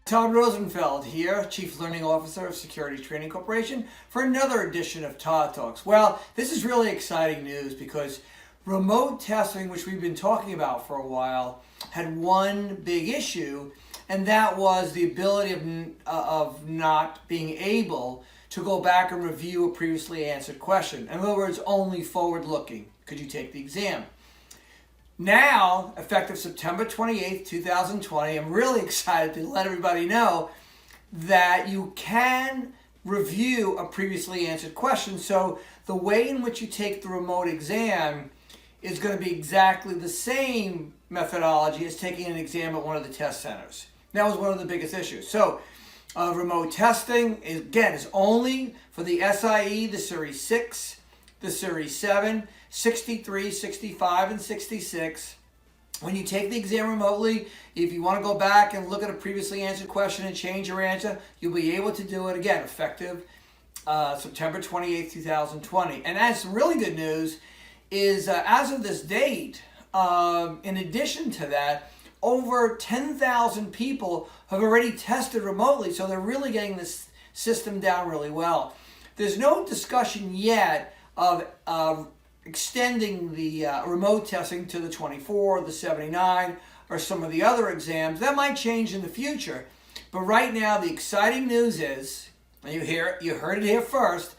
Todd Rosenfeld here, Chief Learning Officer of Securities Training Corporation, for another edition of Todd Talks. Well, this is really exciting news because remote testing, which we've been talking about for a while, had one big issue, and that was the ability of not being able to go back and review a previously answered question. In other words, only forward-looking. Could you take the exam? Now, effective September 28th, 2020, I'm really excited to let everybody know that you can review a previously answered question. So the way in which you take the remote exam is going to be exactly the same methodology as taking an exam at one of the test centers. That was one of the biggest issues. So remote testing, is only for the SIE, the Series 6, the Series 7, 63, 65, and 66. When you take the exam remotely, if you want to go back and look at a previously answered question and change your answer, you'll be able to do it again, effective September 28, 2020. And that's really good news is as of this date, in addition to that, over 10,000 people have already tested remotely, so they're really getting this system down really well. There's no discussion yet of extending the remote testing to the 24, the 79, or some of the other exams. That might change in the future. But right now, the exciting news is, and you heard it here first,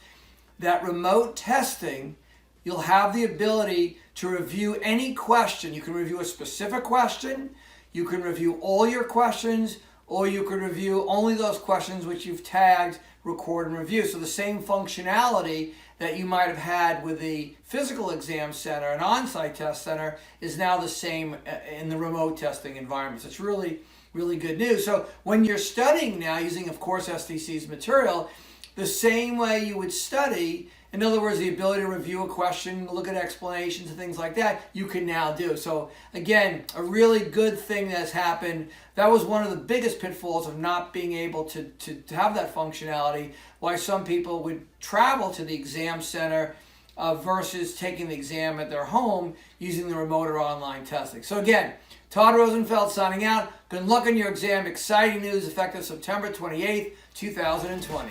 that remote testing, you'll have the ability to review any question. You can review a specific question, you can review all your questions, or you can review only those questions which you've tagged record and review. So the same functionality that you might have had with the physical exam center, an on-site test center, is now the same in the remote testing environment. So it's really, really good news. So when you're studying now, using, of course, SDC's material, the same way you would study, in other words, the ability to review a question, look at explanations and things like that, you can now do. So again, a really good thing that's happened. That was one of the biggest pitfalls of not being able to have that functionality, why some people would travel to the exam center versus taking the exam at their home using the remote or online testing. So again, Todd Rosenfeld signing out. Good luck on your exam. Exciting news effective September 28th, 2020.